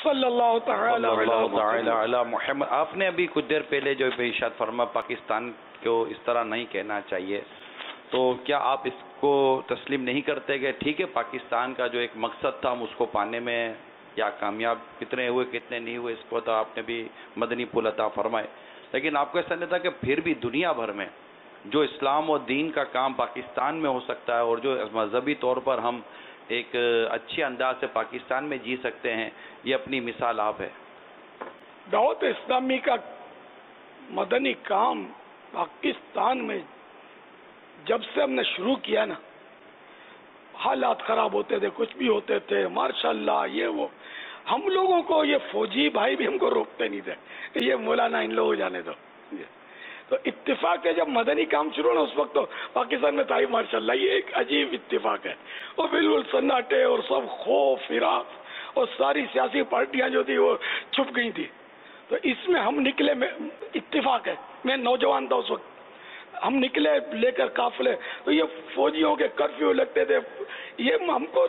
صلی اللہ تعالی علی محمد. آپ نے ابھی کچھ دیر پہلے جو ارشاد فرما پاکستان کو اس طرح نہیں کہنا چاہیے، تو کیا آپ اس کو تسلیم نہیں کرتے کہ ٹھیک ہے پاکستان کا جو ایک مقصد تھا ہم اس کو پانے میں یا کامیاب کتنے ہوئے کتنے نہیں ہوئے اس کو تو آپ نے بھی مدنی پھول عطا فرمائے، لیکن آپ کو ایسا نہیں تھا کہ پھر بھی دنیا بھر میں جو اسلام و دین کا کام پاکستان میں ہو سکتا ہے اور جو مذہبی طور پر ہم ایک اچھے انداز سے پاکستان میں جی سکتے ہیں، یہ اپنی مثال آپ ہے؟ دعوت اسلامی کا مدنی کام پاکستان میں جب سے ہم نے شروع کیا نا، حالات خراب ہوتے تھے، کچھ بھی ہوتے تھے، ماشاءاللہ یہ وہ، ہم لوگوں کو یہ فوجی بھائی بھی ہم کو روکتے نہیں تھے، یہ مولانا ان لوگوں جانے دو. تو اتفاق ہے جب مدنی کام شروع نا اس وقت تو پاکستان میں تاریخ ماشاءاللہ یہ ایک عجیب اتفاق ہے، وہ بالکل سناٹے اور سب خوف فراق اور ساری سیاسی پارٹیاں جو تھی وہ چھپ گئی تھی. تو اس میں ہم نکلے، میں اتفاق ہے میں نوجوان تھا اس وقت، ہم نکلے لے کر قافلے، تو یہ فوجیوں کے کرفیو لگتے تھے، یہ ہم کو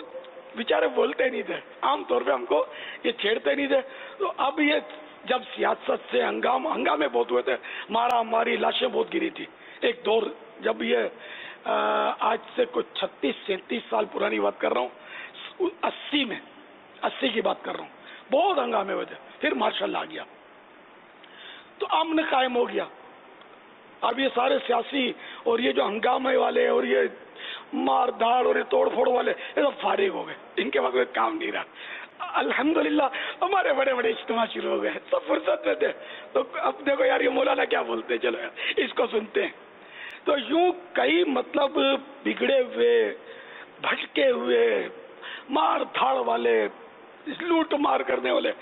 بیچارے بولتے نہیں تھے، عام طور پہ ہم کو یہ چھیڑتے نہیں تھے. تو اب یہ جب سیاست سے ہنگامے بہت ہوئے تھے، مارا ماری لاشیں بہت گری تھی. ایک دور جب یہ آج سے کچھ 36-37 سال پرانی بات کر رہا ہوں، 80 کی بات کر رہا ہوں، بہت ہنگامے ہوئے تھے. پھر ماشاءاللہ آ گیا تو امن قائم ہو گیا. اب یہ سارے سیاسی اور یہ جو ہنگامے والے اور یہ مار دھاڑ اور یہ توڑ پھوڑ والے یہ سب فارغ ہو گئے، ان کے پاس کوئی کام نہیں رہا. الحمدللہ ہمارے بڑے بڑے اجتماع شروع ہو گئے، سب فرصت میں تھے. تو اب دیکھو یار یہ مولانا کیا بولتے ہیں، چلو یار اس کو سنتے ہیں. تو یوں کئی مطلب بگڑے ہوئے، بھٹکے ہوئے، مار دھاڑ والے، لوٹ مار کرنے والے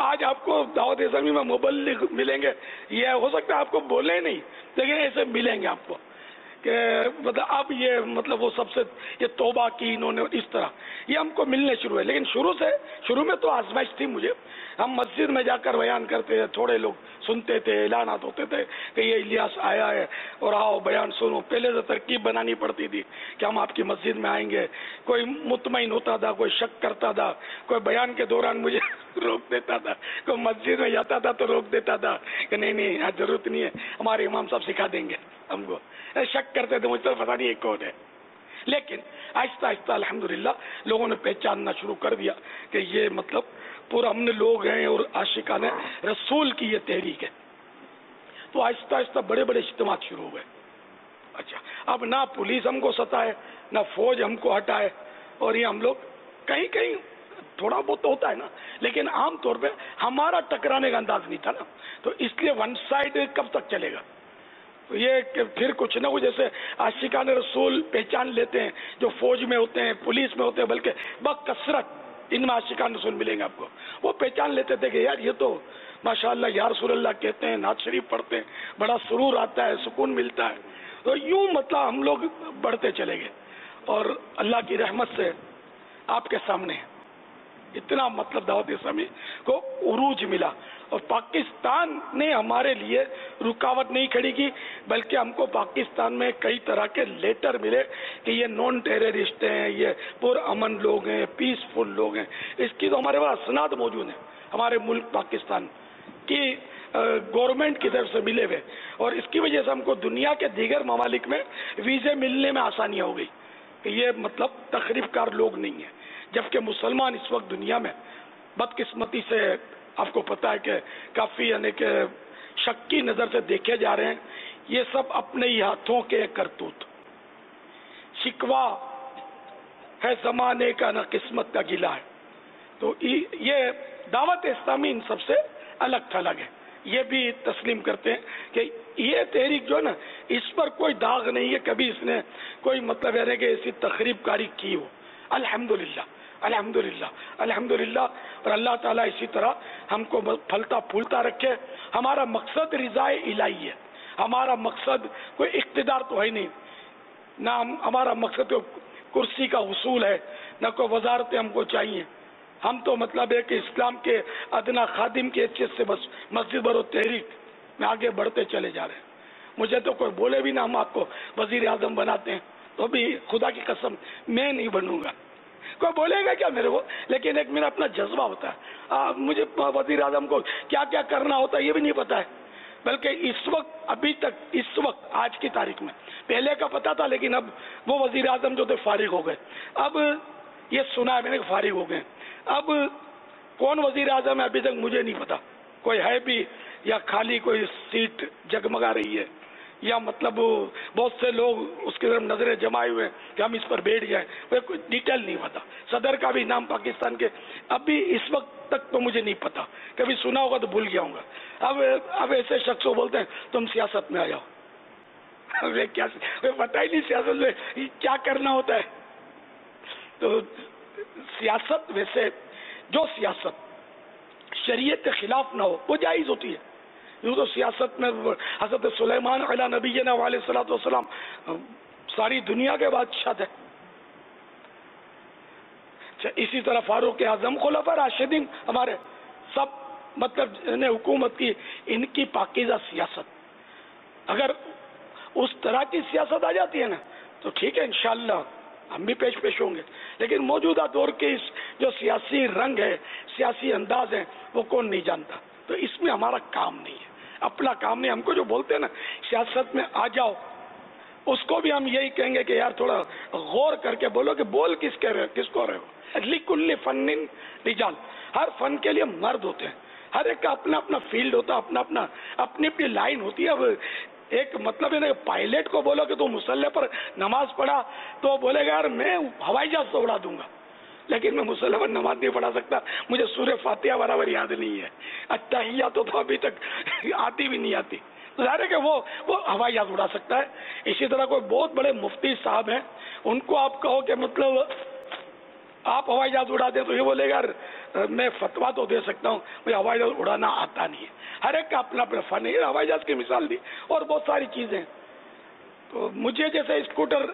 آج آپ کو دعوت اسلامی میں مبلغ ملیں گے. یہ ہو سکتا ہے آپ کو بولے نہیں، لیکن ایسے ملیں گے آپ کو کہ مطلب اب یہ مطلب وہ سب سے یہ توبہ کی انہوں نے، اس طرح یہ ہم کو ملنے شروع ہے. لیکن شروع میں تو آزمائش تھی مجھے. ہم مسجد میں جا کر بیان کرتے تھے، تھوڑے لوگ سنتے تھے، اعلانات ہوتے تھے کہ یہ الیاس آیا ہے اور آؤ بیان سنو. پہلے سے ترکیب بنانی پڑتی تھی کہ ہم آپ کی مسجد میں آئیں گے. کوئی مطمئن ہوتا تھا، کوئی شک کرتا تھا، کوئی بیان کے دوران مجھے روک دیتا تھا، کوئی مسجد میں جاتا تھا تو روک دیتا تھا کہ نہیں یہاں ضرورت نہیں ہے، ہمارے امام صاحب سکھا دیں گے ہم کو. شک کرتے تھے، مجھ سے پتا نہیں یہ کون ہے. لیکن آہستہ آہستہ الحمدللہ لوگوں نے پہچاننا شروع کر دیا کہ یہ مطلب پورا ہم نے لوگ ہیں اور عاشقان رسول کی یہ تحریک ہے. تو آہستہ آہستہ بڑے بڑے اجتماعات شروع ہو گئے. اچھا اب نہ پولیس ہم کو ستائے، نہ فوج ہم کو ہٹائے، اور یہ ہم لوگ کہیں کہیں تھوڑا بہت ہوتا ہے نا، لیکن عام طور پہ ہمارا ٹکرانے کا انداز نہیں تھا نا. تو اس لیے ون سائڈ کب تک چلے گا؟ تو یہ کہ پھر کچھ نہ ہو، جیسے عاشقان رسول پہچان لیتے ہیں جو فوج میں ہوتے ہیں، پولیس میں ہوتے ہیں، بلکہ بکثرت ان میں عاشقان رسول ملیں گے آپ کو. وہ پہچان لیتے تھے کہ یار یہ تو ماشاءاللہ یا رسول اللہ کہتے ہیں، نعت شریف پڑھتے ہیں، بڑا سرور آتا ہے، سکون ملتا ہے. تو یوں مطلب ہم لوگ بڑھتے چلے گئے اور اللہ کی رحمت سے آپ کے سامنے اتنا مطلب دعوت اسلامی کو عروج ملا. اور پاکستان نے ہمارے لیے رکاوٹ نہیں کھڑی کی، بلکہ ہم کو پاکستان میں کئی طرح کے لیٹر ملے کہ یہ نان ٹیررسٹ ہیں، یہ پر امن لوگ ہیں، پیسفل لوگ ہیں. اس کی تو ہمارے پاس اسناد موجود ہیں، ہمارے ملک پاکستان کی گورنمنٹ کی طرف سے ملے ہوئے. اور اس کی وجہ سے ہم کو دنیا کے دیگر ممالک میں ویزے ملنے میں آسانیاں ہو گئی کہ یہ مطلب تخریب کار لوگ نہیں ہیں. جبکہ مسلمان اس وقت دنیا میں بدقسمتی سے آپ کو پتا ہے کہ کافی یعنی کہ شک کی نظر سے دیکھے جا رہے ہیں. یہ سب اپنے ہی ہاتھوں کے کرتوت، شکوا ہے زمانے کا نہ قسمت کا گلا ہے. تو یہ دعوت اسلامی ان سب سے الگ تھلگ ہے. یہ بھی تسلیم کرتے ہیں کہ یہ تحریک جو ہے نا، اس پر کوئی داغ نہیں ہے، کبھی اس نے کوئی مطلب ہے کہ ایسی تخریب کاری کی ہو. الحمدللہ الحمدللہ الحمدللہ. اور اللہ تعالیٰ اسی طرح ہم کو پھلتا پھولتا رکھے. ہمارا مقصد رضا الہی ہے، ہمارا مقصد کوئی اقتدار تو ہے نہیں، نہ ہمارا مقصد کرسی کا حصول ہے، نہ کوئی وزارتیں ہم کو چاہیے. ہم تو مطلب ہے کہ اسلام کے ادنا خادم کی حیثیت سے بس مسجد بر و تحریک میں آگے بڑھتے چلے جا رہے ہیں. مجھے تو کوئی بولے بھی نہ ہم آپ کو وزیر اعظم بناتے ہیں، تو بھی خدا کی قسم میں نہیں بنوں گا. کوئی بولے گا کیا میرے کو؟ لیکن ایک میرا اپنا جذبہ ہوتا ہے. مجھے وزیر اعظم کو کیا کیا کرنا ہوتا ہے یہ بھی نہیں پتا ہے. بلکہ اس وقت ابھی تک اس وقت آج کی تاریخ میں پہلے کا پتا تھا، لیکن اب وہ وزیر اعظم جو تھے فارغ ہو گئے. اب یہ سنا ہے میں نے کہ فارغ ہو گئے. اب کون وزیر اعظم ہے ابھی تک مجھے نہیں پتا. کوئی ہے بھی یا خالی کوئی سیٹ جگمگا رہی ہے، یا مطلب بہت سے لوگ اس کی طرف نظریں جمائے ہوئے کہ ہم اس پر بیٹھ جائیں. وہ کوئی ڈیٹیل نہیں پتا. صدر کا بھی نام پاکستان کے ابھی اس وقت تک تو مجھے نہیں پتا. کبھی سنا ہوگا تو بھول گیا ہوں گا. اب ایسے شخص کو بولتے ہیں تم سیاست میں آ جاؤ. کیا پتا ہی نہیں سیاست میں کیا کرنا ہوتا ہے. تو سیاست ویسے جو سیاست شریعت کے خلاف نہ ہو وہ جائز ہوتی ہے. یوں تو سیاست میں حضرت سلیمان علیہ نبینا علیہ الصلوۃ والسلام ساری دنیا کے بادشاہ تھے. اسی طرح فاروق اعظم، خلفاء راشدین ہمارے سب مطلب حکومت کی ان کی پاکیزہ سیاست. اگر اس طرح کی سیاست آ جاتی ہے نا تو ٹھیک ہے، انشاءاللہ ہم بھی پیش ہوں گے. لیکن موجودہ دور کے اس جو سیاسی رنگ ہے، سیاسی انداز ہے، وہ کون نہیں جانتا. تو اس میں ہمارا کام نہیں ہے، اپنا کام نہیں. ہم کو جو بولتے ہیں نا سیاست میں آ جاؤ، اس کو بھی ہم یہی کہیں گے کہ یار تھوڑا غور کر کے بولو کہ بول کس کو رہے ہو. لِكُلِّ فَنٍّ رِجَالٌ، ہر فن کے لیے مرد ہوتے ہیں. ہر ایک کا اپنا اپنا فیلڈ ہوتا ہے، اپنی اپنی لائن ہوتی ہے. اب ایک مطلب ہے نا پائلٹ کو بولو کہ تو مسلح پر نماز پڑھا تو بولے گا یار میں ہوائی جہاز تو اڑا دوں گا، لیکن میں مسلح پر نماز نہیں پڑھا سکتا، مجھے سورہ فاتحہ برابر یاد نہیں ہے، التحیات تو ابھی تک آتی بھی نہیں آتی. ظاہر ہے کہ وہ ہوائی جہاز اڑا سکتا ہے. اسی طرح کوئی بہت بڑے مفتی صاحب ہیں، ان کو آپ کہو کہ مطلب آپ ہوائی جہاز اڑا دیں تو یہ بولے گا میں فتوا تو دے سکتا ہوں، مجھے ہوائی جہاز اڑانا آتا نہیں ہے. ہر ایک کا اپنا اپنا فن ہے. ہوائی جہاز کی مثال دی اور بہت ساری چیزیں. تو مجھے جیسے اسکوٹر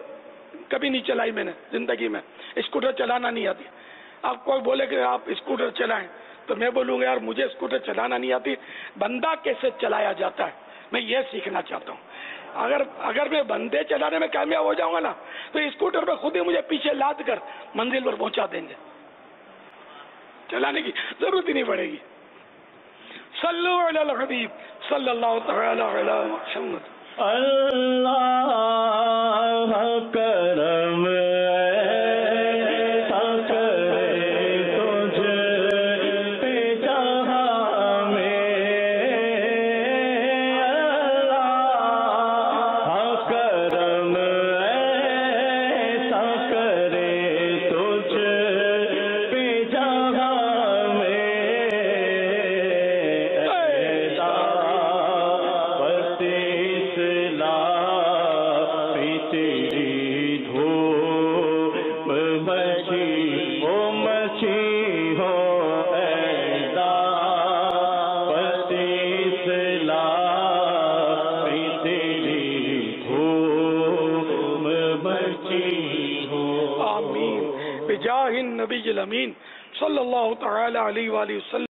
کبھی نہیں چلائی میں نے زندگی میں، اسکوٹر چلانا نہیں آتی. اب کوئی بولے کہ آپ اسکوٹر چلائیں تو میں بولوں گا یار مجھے اسکوٹر چلانا نہیں آتی، بندہ کیسے چلایا جاتا ہے میں یہ سیکھنا چاہتا ہوں. اگر میں بندے چلانے میں کامیاب ہو جاؤں گا نا تو اسکوٹر پہ خود ہی مجھے پیچھے لاد کر منزل پر پہنچا دیں گے، چلانے کی ضرورت ہی نہیں پڑے گی. صلو علی الحبیب صلی اللہ تعالی علی محمد. اللہ کرم بجاہ النبی الامین صلی اللہ تعالی علیہ وآلہ وسلم.